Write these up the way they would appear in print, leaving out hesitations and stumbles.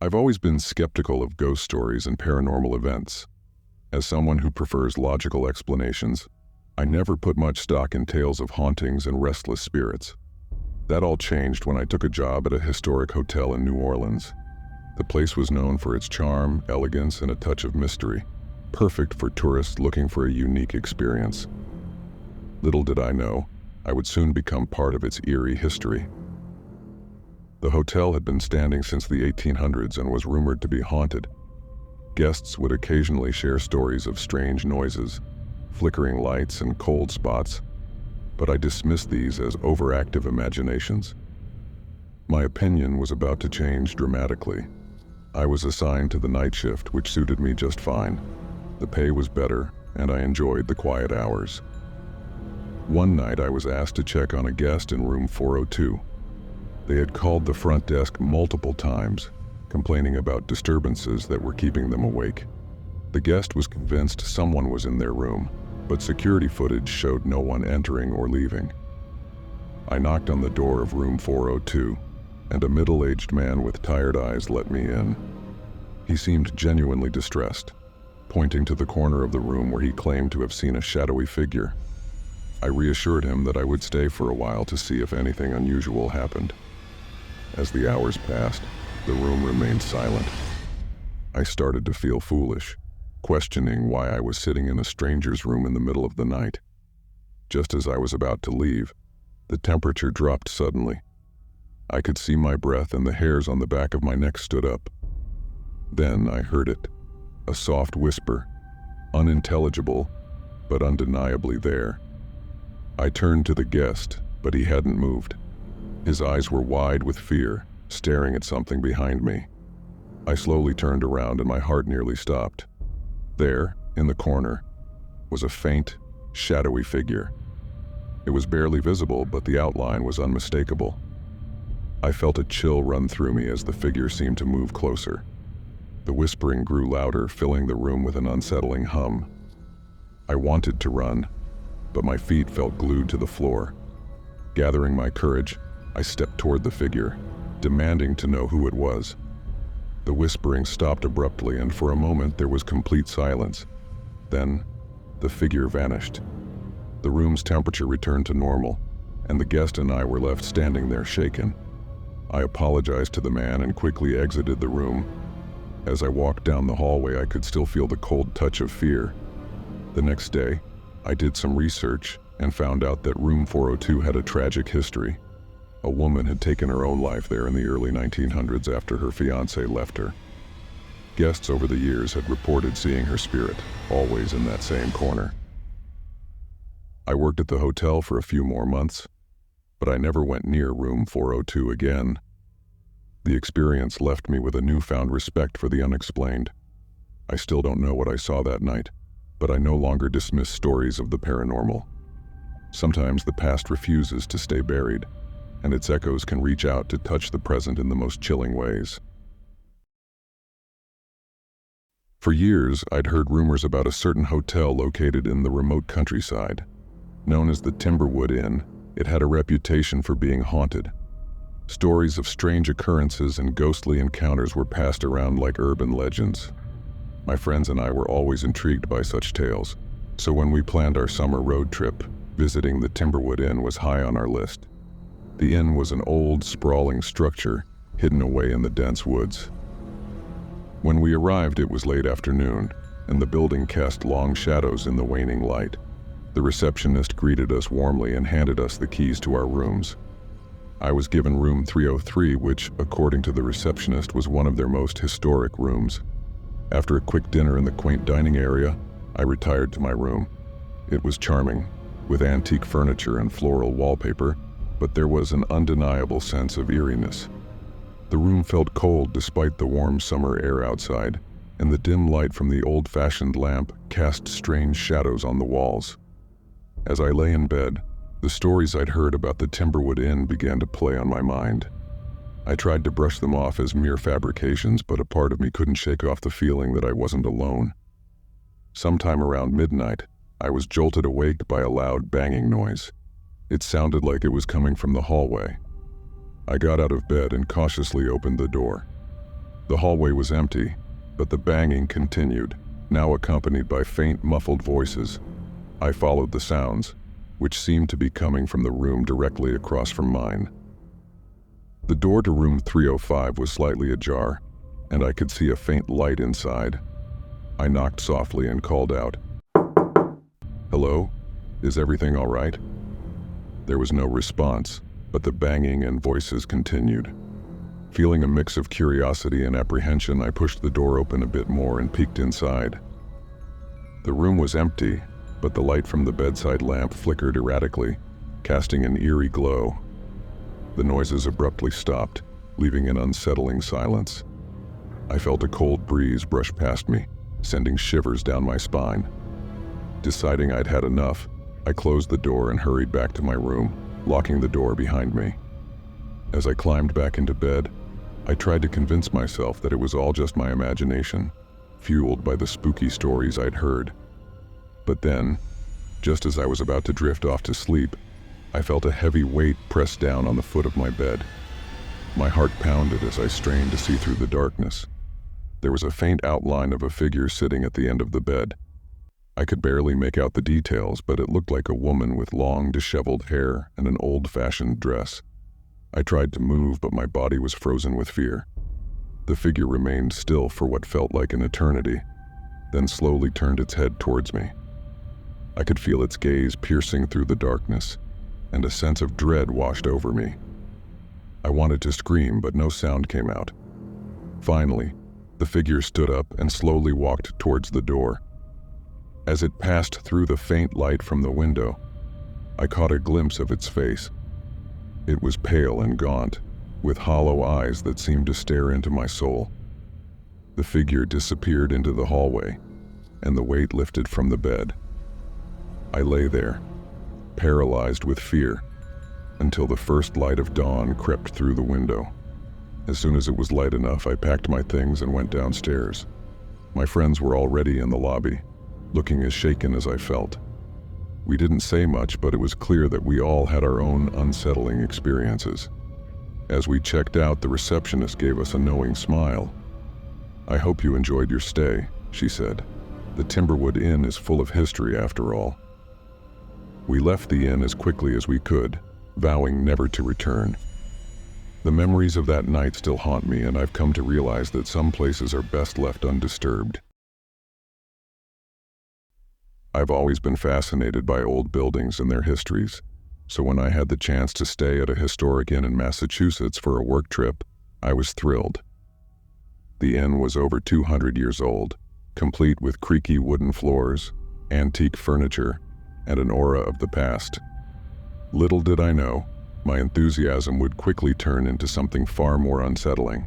I've always been skeptical of ghost stories and paranormal events. As someone who prefers logical explanations, I never put much stock in tales of hauntings and restless spirits. That all changed when I took a job at a historic hotel in New Orleans. The place was known for its charm, elegance, and a touch of mystery, perfect for tourists looking for a unique experience. Little did I know, I would soon become part of its eerie history. The hotel had been standing since the 1800s and was rumored to be haunted. Guests would occasionally share stories of strange noises, flickering lights, and cold spots, but I dismissed these as overactive imaginations. My opinion was about to change dramatically. I was assigned to the night shift, which suited me just fine. The pay was better, and I enjoyed the quiet hours. One night I was asked to check on a guest in room 402. They had called the front desk multiple times, complaining about disturbances that were keeping them awake. The guest was convinced someone was in their room, but security footage showed no one entering or leaving. I knocked on the door of room 402, and a middle-aged man with tired eyes let me in. He seemed genuinely distressed, pointing to the corner of the room where he claimed to have seen a shadowy figure. I reassured him that I would stay for a while to see if anything unusual happened. As the hours passed, the room remained silent. I started to feel foolish, questioning why I was sitting in a stranger's room in the middle of the night. Just as I was about to leave, the temperature dropped suddenly. I could see my breath and the hairs on the back of my neck stood up. Then I heard it, a soft whisper, unintelligible, but undeniably there. I turned to the guest, but he hadn't moved. His eyes were wide with fear, staring at something behind me. I slowly turned around and my heart nearly stopped. There, in the corner, was a faint, shadowy figure. It was barely visible, but the outline was unmistakable. I felt a chill run through me as the figure seemed to move closer. The whispering grew louder, filling the room with an unsettling hum. I wanted to run, but my feet felt glued to the floor. Gathering my courage, I stepped toward the figure, demanding to know who it was. The whispering stopped abruptly, and for a moment there was complete silence. Then, the figure vanished. The room's temperature returned to normal, and the guest and I were left standing there shaken. I apologized to the man and quickly exited the room. As I walked down the hallway, I could still feel the cold touch of fear. The next day, I did some research and found out that room 402 had a tragic history. A woman had taken her own life there in the early 1900s after her fiancé left her. Guests over the years had reported seeing her spirit, always in that same corner. I worked at the hotel for a few more months, but I never went near room 402 again. The experience left me with a newfound respect for the unexplained. I still don't know what I saw that night, but I no longer dismiss stories of the paranormal. Sometimes the past refuses to stay buried, and its echoes can reach out to touch the present in the most chilling ways. For years, I'd heard rumors about a certain hotel located in the remote countryside. Known as the Timberwood Inn, it had a reputation for being haunted. Stories of strange occurrences and ghostly encounters were passed around like urban legends. My friends and I were always intrigued by such tales, so when we planned our summer road trip, visiting the Timberwood Inn was high on our list. The inn was an old, sprawling structure hidden away in the dense woods. When we arrived, it was late afternoon, and the building cast long shadows in the waning light. The receptionist greeted us warmly and handed us the keys to our rooms. I was given room 303, which, according to the receptionist, was one of their most historic rooms. After a quick dinner in the quaint dining area, I retired to my room. It was charming, with antique furniture and floral wallpaper, but there was an undeniable sense of eeriness. The room felt cold despite the warm summer air outside, and the dim light from the old-fashioned lamp cast strange shadows on the walls. As I lay in bed, the stories I'd heard about the Timberwood Inn began to play on my mind. I tried to brush them off as mere fabrications, but a part of me couldn't shake off the feeling that I wasn't alone. Sometime around midnight, I was jolted awake by a loud banging noise. It sounded like it was coming from the hallway. I got out of bed and cautiously opened the door. The hallway was empty, but the banging continued, now accompanied by faint, muffled voices. I followed the sounds, which seemed to be coming from the room directly across from mine. The door to room 305 was slightly ajar, and I could see a faint light inside. I knocked softly and called out, "Hello? Is everything all right?" There was no response, but the banging and voices continued. Feeling a mix of curiosity and apprehension, I pushed the door open a bit more and peeked inside. The room was empty, but the light from the bedside lamp flickered erratically, casting an eerie glow. The noises abruptly stopped, leaving an unsettling silence. I felt a cold breeze brush past me, sending shivers down my spine. Deciding I'd had enough, I closed the door and hurried back to my room, locking the door behind me. As I climbed back into bed, I tried to convince myself that it was all just my imagination, fueled by the spooky stories I'd heard. But then, just as I was about to drift off to sleep, I felt a heavy weight press down on the foot of my bed. My heart pounded as I strained to see through the darkness. There was a faint outline of a figure sitting at the end of the bed. I could barely make out the details, but it looked like a woman with long, disheveled hair and an old-fashioned dress. I tried to move, but my body was frozen with fear. The figure remained still for what felt like an eternity, then slowly turned its head towards me. I could feel its gaze piercing through the darkness, and a sense of dread washed over me. I wanted to scream, but no sound came out. Finally, the figure stood up and slowly walked towards the door. As it passed through the faint light from the window, I caught a glimpse of its face. It was pale and gaunt, with hollow eyes that seemed to stare into my soul. The figure disappeared into the hallway, and the weight lifted from the bed. I lay there, paralyzed with fear, until the first light of dawn crept through the window. As soon as it was light enough, I packed my things and went downstairs. My friends were already in the lobby, looking as shaken as I felt. We didn't say much, but it was clear that we all had our own unsettling experiences. As we checked out, the receptionist gave us a knowing smile. "I hope you enjoyed your stay," she said. "The Timberwood Inn is full of history after all." We left the inn as quickly as we could, vowing never to return. The memories of that night still haunt me, and I've come to realize that some places are best left undisturbed. I've always been fascinated by old buildings and their histories, so when I had the chance to stay at a historic inn in Massachusetts for a work trip, I was thrilled. The inn was over 200 years old, complete with creaky wooden floors, antique furniture, and an aura of the past. Little did I know, my enthusiasm would quickly turn into something far more unsettling.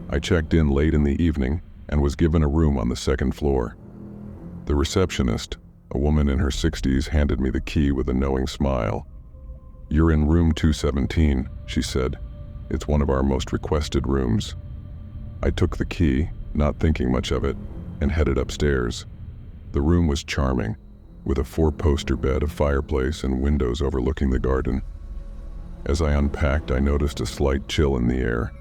I checked in late in the evening and was given a room on the second floor. The receptionist, a woman in her 60s, handed me the key with a knowing smile. "You're in room 217, she said. "It's one of our most requested rooms." I took the key, not thinking much of it, and headed upstairs. The room was charming, with a 4-poster bed, a fireplace, and windows overlooking the garden. As I unpacked, I noticed a slight chill in the air,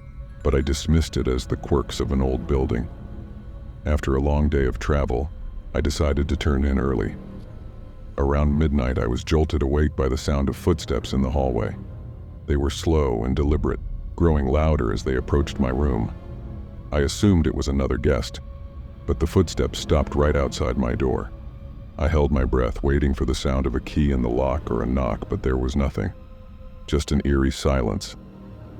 but I dismissed it as the quirks of an old building. After a long day of travel, I decided to turn in early. Around midnight, I was jolted awake by the sound of footsteps in the hallway. They were slow and deliberate, growing louder as they approached my room. I assumed it was another guest, but the footsteps stopped right outside my door. I held my breath, waiting for the sound of a key in the lock or a knock, but there was nothing. Just an eerie silence.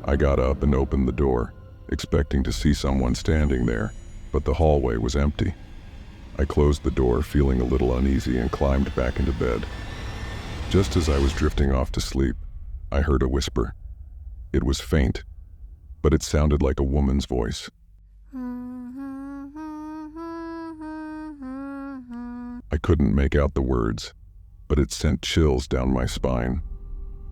I got up and opened the door, expecting to see someone standing there, but the hallway was empty. I closed the door, feeling a little uneasy, and climbed back into bed. Just as I was drifting off to sleep, I heard a whisper. It was faint, but it sounded like a woman's voice. I couldn't make out the words, but it sent chills down my spine.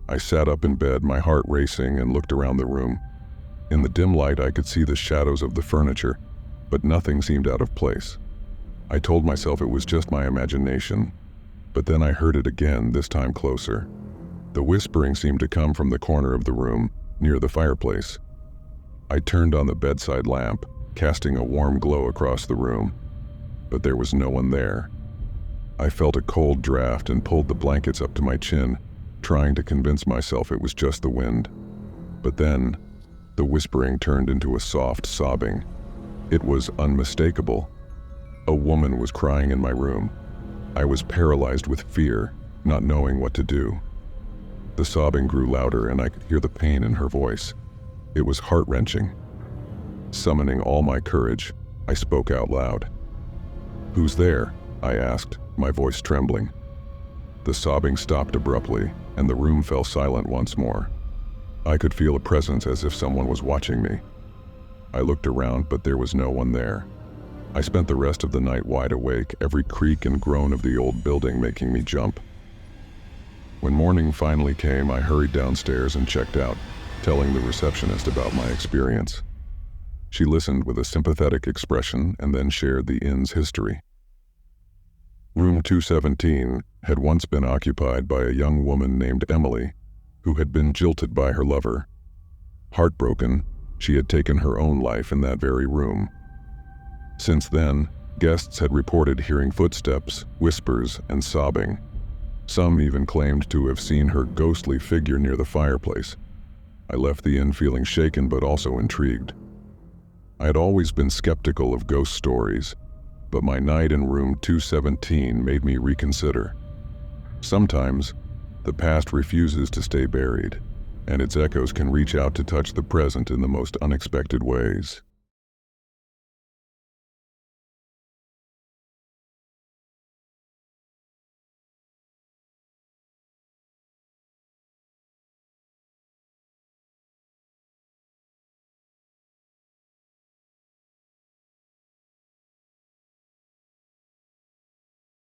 I sat up in bed, my heart racing, and looked around the room. In the dim light, I could see the shadows of the furniture, but nothing seemed out of place. I told myself it was just my imagination, but then I heard it again, this time closer. The whispering seemed to come from the corner of the room, near the fireplace. I turned on the bedside lamp, casting a warm glow across the room, but there was no one there. I felt a cold draft and pulled the blankets up to my chin, trying to convince myself it was just the wind. But then, the whispering turned into a soft sobbing. It was unmistakable. A woman was crying in my room. I was paralyzed with fear, not knowing what to do. The sobbing grew louder and I could hear the pain in her voice. It was heart-wrenching. Summoning all my courage, I spoke out loud. "Who's there?" I asked, my voice trembling. The sobbing stopped abruptly, and the room fell silent once more. I could feel a presence as if someone was watching me. I looked around, but there was no one there. I spent the rest of the night wide awake, every creak and groan of the old building making me jump. When morning finally came, I hurried downstairs and checked out, telling the receptionist about my experience. She listened with a sympathetic expression and then shared the inn's history. Room 217 had once been occupied by a young woman named Emily, who had been jilted by her lover. Heartbroken, she had taken her own life in that very room. Since then, guests had reported hearing footsteps, whispers, and sobbing. Some even claimed to have seen her ghostly figure near the fireplace. I left the inn feeling shaken but also intrigued. I had always been skeptical of ghost stories, but my night in room 217 made me reconsider. Sometimes, the past refuses to stay buried, and its echoes can reach out to touch the present in the most unexpected ways.